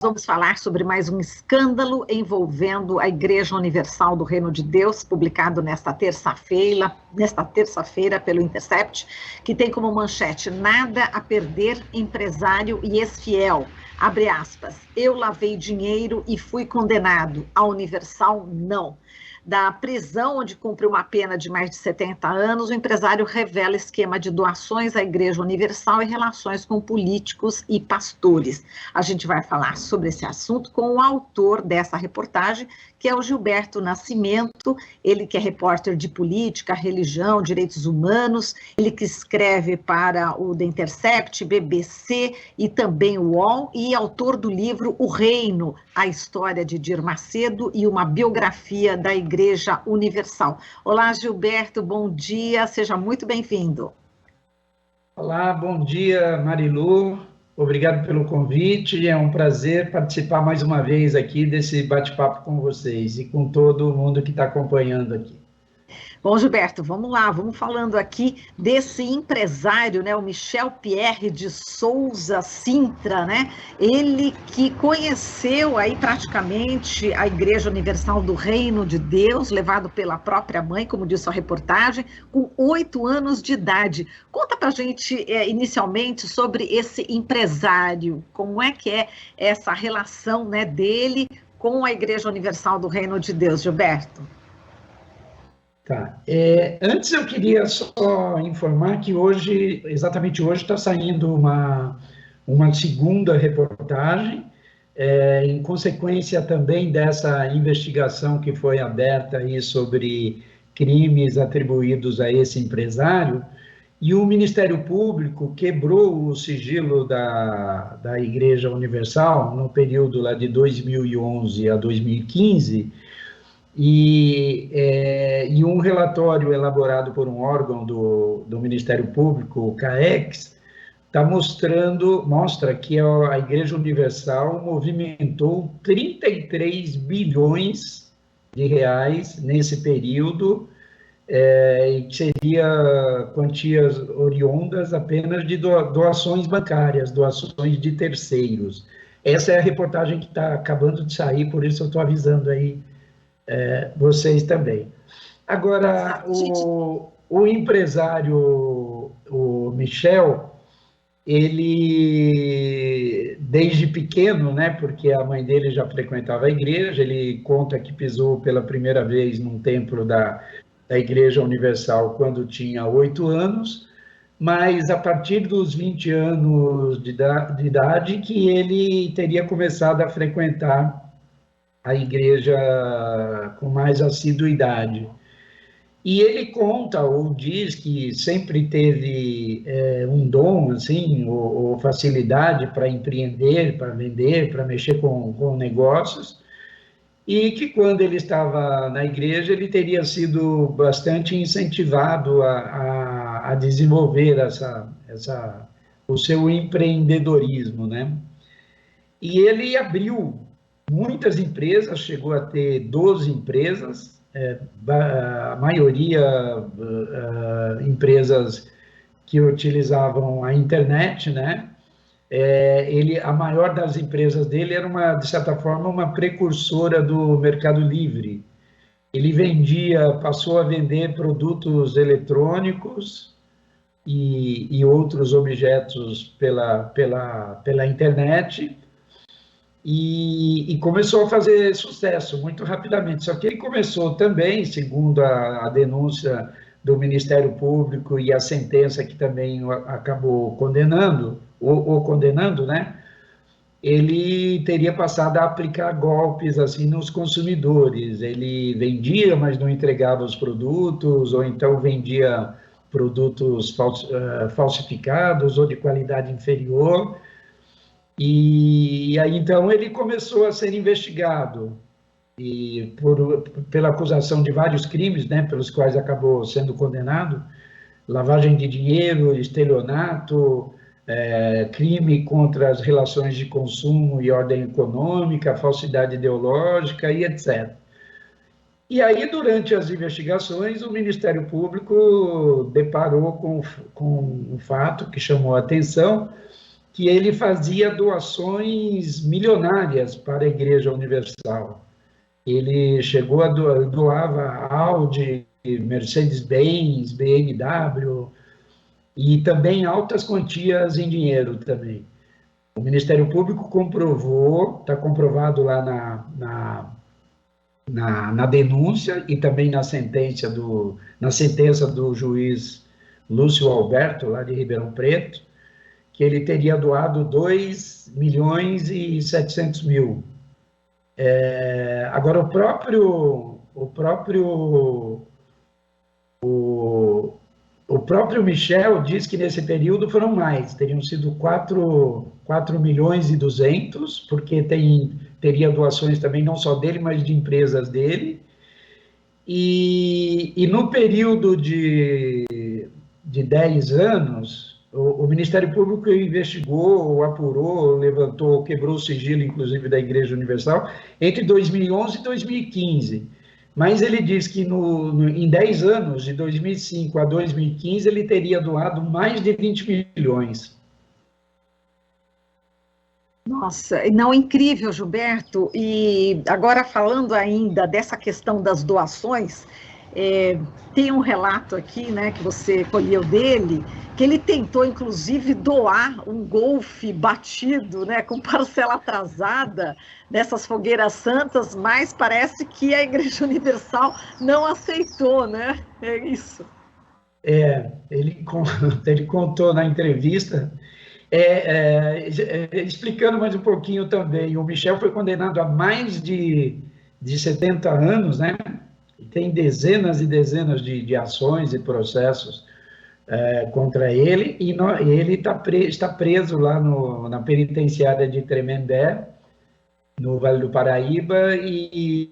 Vamos falar sobre mais um escândalo envolvendo a Igreja Universal do Reino de Deus, publicado nesta terça-feira pelo Intercept, que tem como manchete: nada a perder, empresário e ex-fiel. Abre aspas, eu lavei dinheiro e fui condenado, a Universal não. Da prisão, onde cumpre uma pena de mais de 70 anos, o empresário revela esquema de doações à Igreja Universal e relações com políticos e pastores. A gente vai falar sobre esse assunto com o autor dessa reportagem, que é o Gilberto Nascimento, ele que é repórter de política, religião, direitos humanos, ele que escreve para o The Intercept, BBC e também o UOL, e autor do livro O Reino, a história de Edir Macedo e uma biografia da Igreja Universal. Olá, Gilberto, bom dia, seja muito bem-vindo. Olá, bom dia, Marilu. Obrigado pelo convite, é um prazer participar mais uma vez aqui desse bate-papo com vocês e com todo mundo que está acompanhando aqui. Bom, Gilberto, vamos lá, vamos falando aqui desse empresário, né, o Michel Pierre de Souza Sintra, né, ele que conheceu aí praticamente a Igreja Universal do Reino de Deus, levado pela própria mãe, como disse a reportagem, com 8 anos de idade. Conta pra gente, inicialmente, sobre esse empresário, como é que é essa relação, né, dele com a Igreja Universal do Reino de Deus, Gilberto. Tá. Antes eu queria só informar que hoje, exatamente hoje, está saindo uma segunda reportagem, em consequência também dessa investigação que foi aberta aí sobre crimes atribuídos a esse empresário, e o Ministério Público quebrou o sigilo da Igreja Universal no período lá de 2011 a 2015, e um relatório elaborado por um órgão do Ministério Público, o CAEX, mostra que a Igreja Universal movimentou 33 bilhões de reais nesse período, e que seria quantias oriundas apenas de doações bancárias, doações de terceiros. Essa é a reportagem que está acabando de sair, por isso eu estou avisando aí vocês também. Agora, o empresário, o Michel, ele, desde pequeno, né, porque a mãe dele já frequentava a igreja, ele conta que pisou pela primeira vez num templo da Igreja Universal quando tinha 8 anos, mas a partir dos 20 anos de idade que ele teria começado a frequentar a igreja com mais assiduidade. E ele conta ou diz que sempre teve um dom, assim, ou facilidade para empreender, para vender, para mexer com negócios, e que quando ele estava na igreja ele teria sido bastante incentivado a desenvolver o seu empreendedorismo, né? E ele abriu muitas empresas, chegou a ter 12 empresas, a maioria empresas que utilizavam a internet, né? A maior das empresas dele era, de certa forma, uma precursora do Mercado Livre. Ele passou a vender produtos eletrônicos e outros objetos pela internet, e começou a fazer sucesso muito rapidamente. Só que ele começou também, segundo a denúncia do Ministério Público e a sentença que também acabou condenando, né? Ele teria passado a aplicar golpes assim nos consumidores. Ele vendia, mas não entregava os produtos, ou então vendia produtos falsificados ou de qualidade inferior. E aí, então, ele começou a ser investigado pela acusação de vários crimes, né, pelos quais acabou sendo condenado: lavagem de dinheiro, estelionato, crime contra as relações de consumo e ordem econômica, falsidade ideológica e etc. E aí, durante as investigações, o Ministério Público deparou com um fato que chamou a atenção, que ele fazia doações milionárias para a Igreja Universal. Ele chegou a doava Audi, Mercedes-Benz, BMW, e também altas quantias em dinheiro também. O Ministério Público comprovou, está comprovado lá na denúncia e também na sentença do juiz Lúcio Alberto, lá de Ribeirão Preto, que ele teria doado 2.700.000. Agora, o próprio Michel diz que nesse período foram mais, teriam sido 4.200.000, porque teria doações também não só dele, mas de empresas dele. E no período de 10 anos, o Ministério Público investigou, apurou, levantou, quebrou o sigilo, inclusive, da Igreja Universal, entre 2011 e 2015. Mas ele diz que em 10 anos, de 2005 a 2015, ele teria doado mais de 20 milhões. Nossa, não, incrível, Gilberto. E agora falando ainda dessa questão das doações, tem um relato aqui, né, que você colheu dele, que ele tentou, inclusive, doar um Golf batido, né, com parcela atrasada, dessas fogueiras santas, mas parece que a Igreja Universal não aceitou, né? É isso. Ele contou na entrevista, explicando mais um pouquinho também, o Michel foi condenado a mais de 70 anos, né? Tem dezenas e dezenas de ações e processos contra ele, e ele está preso lá na penitenciária de Tremembé, no Vale do Paraíba, e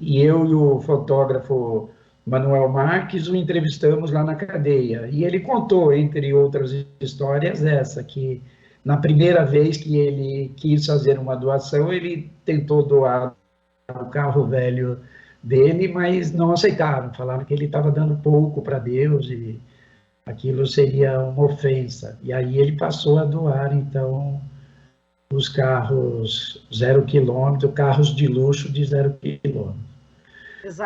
eu e o fotógrafo Manuel Marques o entrevistamos lá na cadeia. E ele contou, entre outras histórias, essa, que na primeira vez que ele quis fazer uma doação, ele tentou doar o carro velho dele, mas não aceitaram, falaram que ele estava dando pouco para Deus e aquilo seria uma ofensa. E aí ele passou a doar, então, os carros 0 quilômetro, carros de luxo de 0 quilômetro.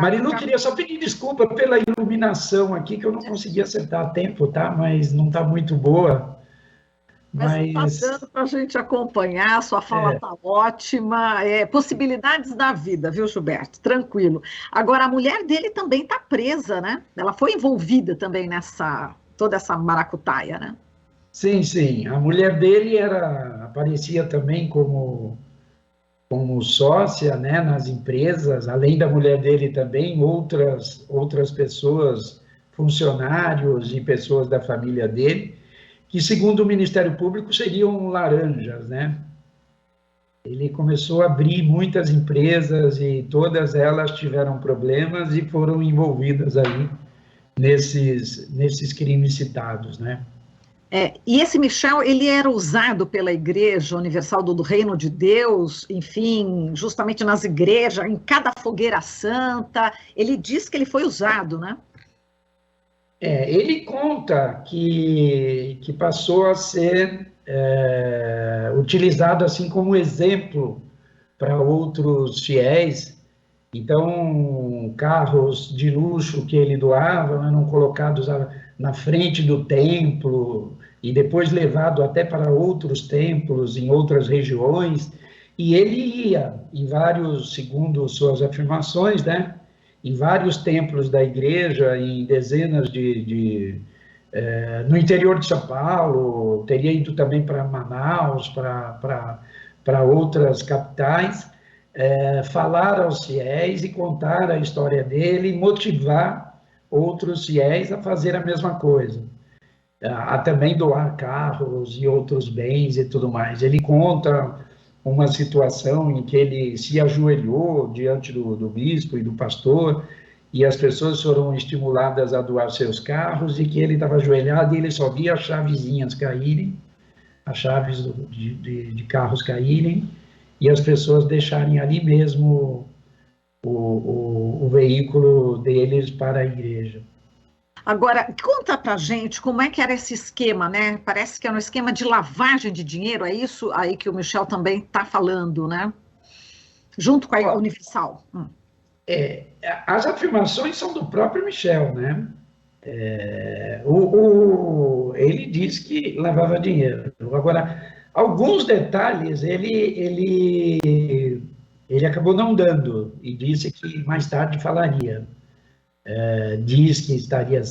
Marilu, queria só pedir desculpa pela iluminação aqui, que eu não consegui acertar a tempo, tá? Mas não está muito boa. Mas está dando para a gente acompanhar, sua fala está ótima. Possibilidades da vida, viu, Gilberto? Tranquilo. Agora, a mulher dele também está presa, né? Ela foi envolvida também toda essa maracutaia, né? Sim, sim. A mulher dele aparecia também como sócia, né, nas empresas, além da mulher dele também, outras pessoas, funcionários e pessoas da família dele, que, segundo o Ministério Público, seriam laranjas, né? Ele começou a abrir muitas empresas e todas elas tiveram problemas e foram envolvidas aí nesses crimes citados, né? E esse Michel, ele era usado pela Igreja Universal do Reino de Deus, enfim, justamente nas igrejas, em cada fogueira santa, ele diz que ele foi usado, né? Ele conta que passou a ser utilizado assim como exemplo para outros fiéis. Então, carros de luxo que ele doava eram colocados na frente do templo e depois levado até para outros templos em outras regiões. E ele ia em vários, segundo suas afirmações, né, em vários templos da igreja, em dezenas no interior de São Paulo, teria ido também para Manaus, para outras capitais, falar aos fiéis e contar a história dele e motivar outros fiéis a fazer a mesma coisa, a também doar carros e outros bens e tudo mais. Ele conta uma situação em que ele se ajoelhou diante do bispo e do pastor, e as pessoas foram estimuladas a doar seus carros, e que ele estava ajoelhado e ele só via as chavezinhas caírem, as chaves de carros caírem, e as pessoas deixarem ali mesmo o veículo deles para a igreja. Agora, conta pra gente como é que era esse esquema, né? Parece que era um esquema de lavagem de dinheiro, é isso aí que o Michel também está falando, né? Junto com a Ó, Universal. as afirmações são do próprio Michel, né? Ele diz que lavava dinheiro. Agora, alguns detalhes ele acabou não dando e disse que mais tarde falaria. Diz que estaria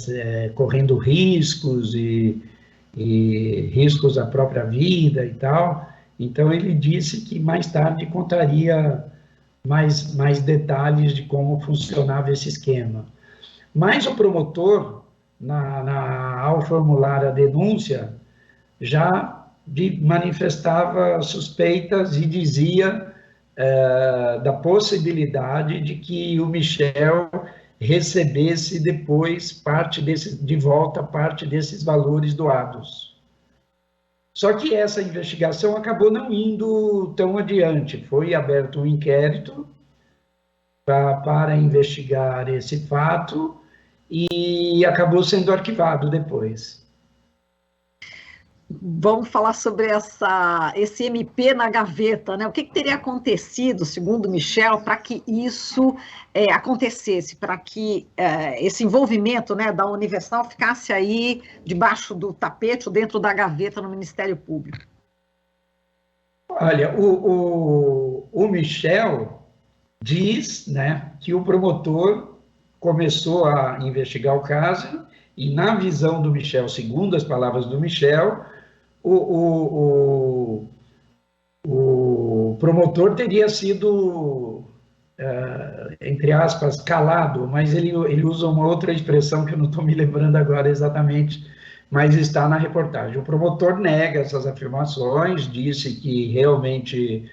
correndo riscos e riscos à própria vida e tal. Então, ele disse que mais tarde contaria mais detalhes de como funcionava esse esquema. Mas o promotor, ao formular a denúncia, já manifestava suspeitas e dizia da possibilidade de que o Michel recebesse depois de volta parte desses valores doados. Só que essa investigação acabou não indo tão adiante. Foi aberto um inquérito para investigar esse fato e acabou sendo arquivado depois. Vamos falar sobre esse MP na gaveta, né? O que teria acontecido, segundo Michel, para que isso acontecesse, para que esse envolvimento, né, da Universal ficasse aí debaixo do tapete ou dentro da gaveta no Ministério Público? Olha, o Michel diz, né, que o promotor começou a investigar o caso e, na visão do Michel, segundo as palavras do Michel, o promotor teria sido, entre aspas, calado, mas ele usa uma outra expressão que eu não estou me lembrando agora exatamente, mas está na reportagem. O promotor nega essas afirmações, disse que realmente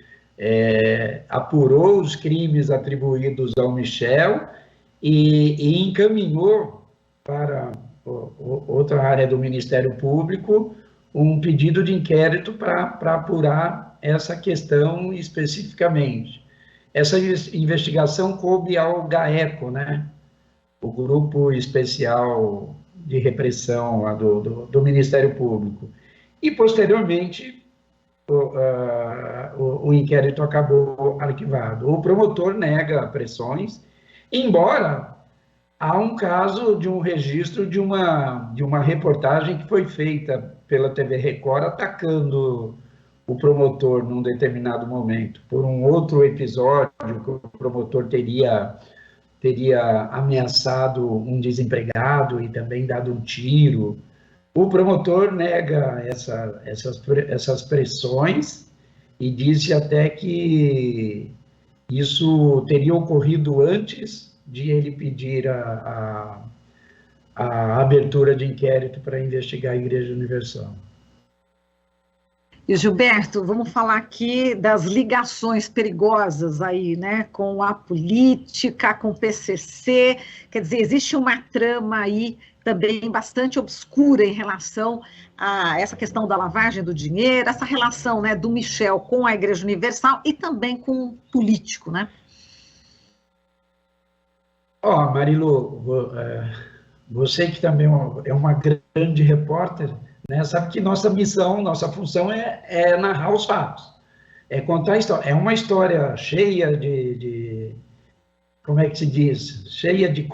apurou os crimes atribuídos ao Michel e encaminhou para outra área do Ministério Público um pedido de inquérito para apurar essa questão especificamente. Essa investigação coube ao GAECO, né? O Grupo Especial de Repressão lá do Ministério Público. E, posteriormente, o inquérito acabou arquivado. O promotor nega pressões, embora há um caso de um registro de uma reportagem que foi feita pela TV Record atacando o promotor num determinado momento, por um outro episódio que o promotor teria ameaçado um desempregado e também dado um tiro. O promotor nega essas pressões e disse até que isso teria ocorrido antes de ele pedir a abertura de inquérito para investigar a Igreja Universal. E, Gilberto, vamos falar aqui das ligações perigosas aí, né, com a política, com o PCC, quer dizer, existe uma trama aí também bastante obscura em relação a essa questão da lavagem do dinheiro, essa relação, né, do Michel com a Igreja Universal e também com o político, né? Marilu, você que também é uma grande repórter, né, sabe que nossa missão, nossa função é narrar os fatos, é contar a história. É uma história cheia como é que se diz? Cheia de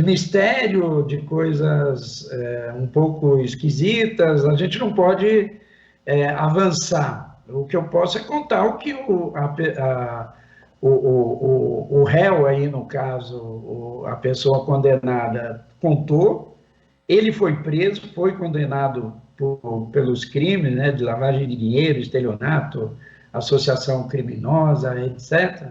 mistério, de coisas um pouco esquisitas. A gente não pode avançar. O que eu posso é contar o que o réu aí, no caso, a pessoa condenada, contou. Ele foi preso, foi condenado pelos crimes, né, de lavagem de dinheiro, estelionato, associação criminosa, etc.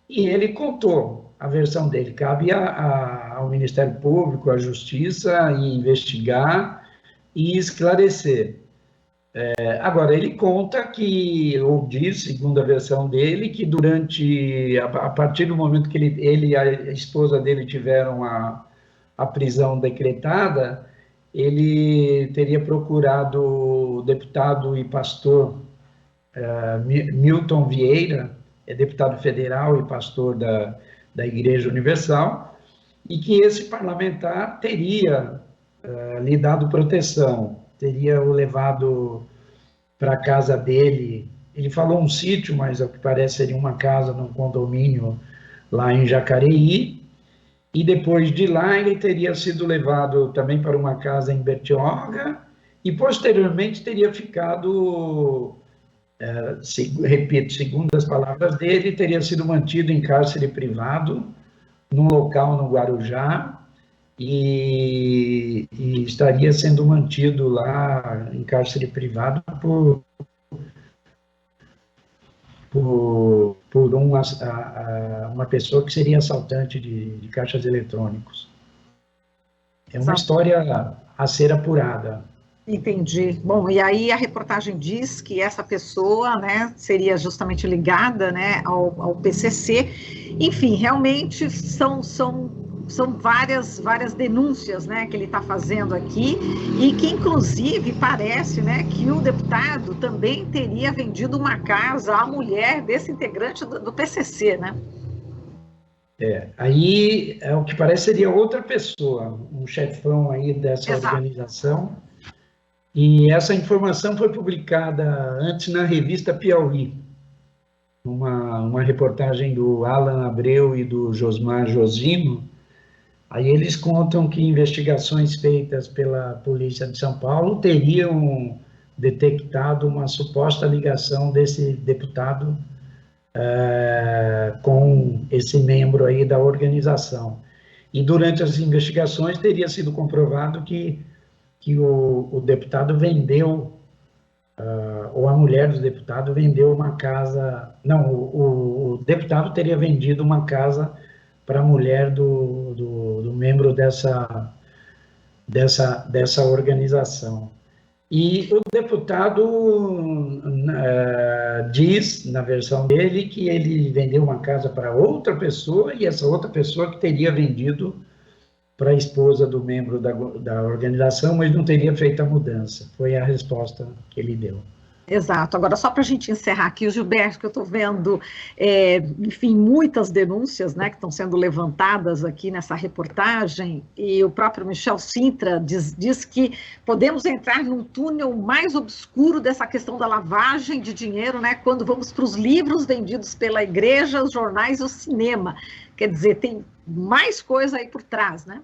E ele contou a versão dele. Cabe ao Ministério Público, à Justiça, investigar e esclarecer. Agora, ele conta que, ou diz, segundo a versão dele, que a partir do momento que ele e a esposa dele tiveram a prisão decretada, ele teria procurado o deputado e pastor Milton Vieira, deputado federal e pastor da Igreja Universal, e que esse parlamentar teria lhe dado proteção, teria o levado para a casa dele. Ele falou um sítio, mas ao que parece seria uma casa num condomínio lá em Jacareí, e depois de lá ele teria sido levado também para uma casa em Bertioga, e posteriormente teria ficado, repito, segundo as palavras dele, teria sido mantido em cárcere privado, num local no Guarujá, e estaria sendo mantido lá em cárcere privado por uma pessoa que seria assaltante de caixas eletrônicos. É uma história a ser apurada. Entendi. Bom, e aí a reportagem diz que essa pessoa, né, seria justamente ligada, né, ao PCC. Enfim, realmente são várias denúncias, né, que ele está fazendo aqui, e que inclusive parece, né, que o deputado também teria vendido uma casa à mulher desse integrante do PCC, né? Aí, o que parece seria outra pessoa, um chefão aí dessa Exato. Organização, e essa informação foi publicada antes na revista Piauí, uma reportagem do Alan Abreu e do Josmar Josino. Aí eles contam que investigações feitas pela Polícia de São Paulo teriam detectado uma suposta ligação desse deputado com esse membro aí da organização. E durante as investigações teria sido comprovado que o deputado vendeu, ou a mulher do deputado vendeu uma casa, não, o deputado teria vendido uma casa para a mulher do membro dessa organização. E o deputado diz, na versão dele, que ele vendeu uma casa para outra pessoa, e essa outra pessoa que teria vendido para a esposa do membro da organização, mas não teria feito a mudança. Foi a resposta que ele deu. Exato. Agora, só para a gente encerrar aqui, o Gilberto, que eu estou vendo, enfim, muitas denúncias, né, que estão sendo levantadas aqui nessa reportagem, e o próprio Michel Cintra diz que podemos entrar num túnel mais obscuro dessa questão da lavagem de dinheiro, né, quando vamos para os livros vendidos pela igreja, os jornais e o cinema. Quer dizer, tem mais coisa aí por trás, né?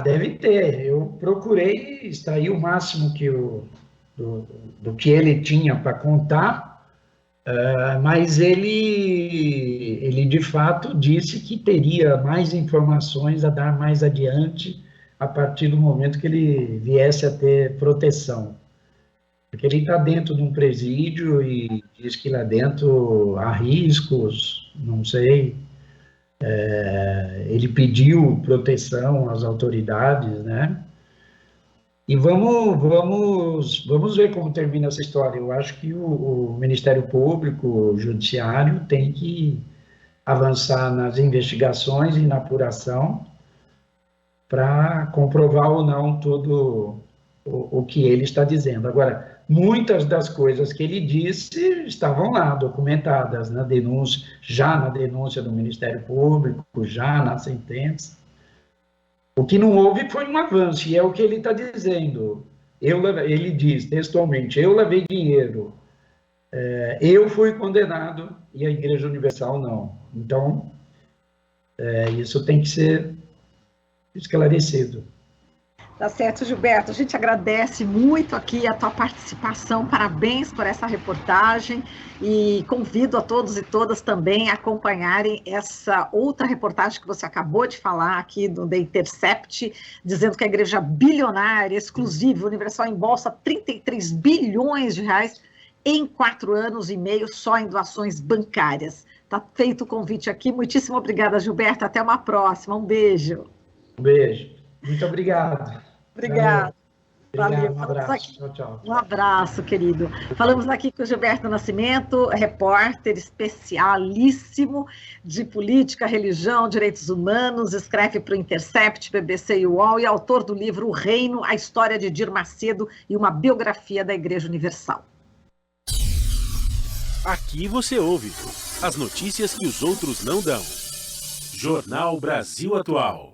Deve ter. Eu procurei extrair o máximo do que ele tinha para contar, mas ele de fato disse que teria mais informações a dar mais adiante, a partir do momento que ele viesse a ter proteção. Porque ele está dentro de um presídio e diz que lá dentro há riscos, não sei. Ele pediu proteção às autoridades, né? E vamos ver como termina essa história. Eu acho que o Ministério Público, o Judiciário, tem que avançar nas investigações e na apuração para comprovar ou não tudo o que ele está dizendo. Agora, muitas das coisas que ele disse estavam lá, documentadas na denúncia, já na denúncia do Ministério Público, já na sentença. O que não houve foi um avanço, e é o que ele está dizendo. Ele diz textualmente: eu levei dinheiro, eu fui condenado e a Igreja Universal não. Então, isso tem que ser esclarecido. Tá certo, Gilberto. A gente agradece muito aqui a tua participação. Parabéns por essa reportagem e convido a todos e todas também a acompanharem essa outra reportagem que você acabou de falar aqui do The Intercept, dizendo que a igreja bilionária, exclusiva, Universal embolsa 33 bilhões de reais em 4 anos e meio só em doações bancárias. Tá feito o convite aqui. Muitíssimo obrigada, Gilberto. Até uma próxima. Um beijo. Um beijo. Muito obrigado. Obrigada. Valeu. Um abraço. Tchau, tchau. Um abraço, querido. Falamos aqui com o Gilberto Nascimento, repórter especialíssimo de política, religião, direitos humanos, escreve para o Intercept, BBC e UOL, e autor do livro O Reino, a história de Edir Macedo e uma biografia da Igreja Universal. Aqui você ouve as notícias que os outros não dão. Jornal Brasil Atual.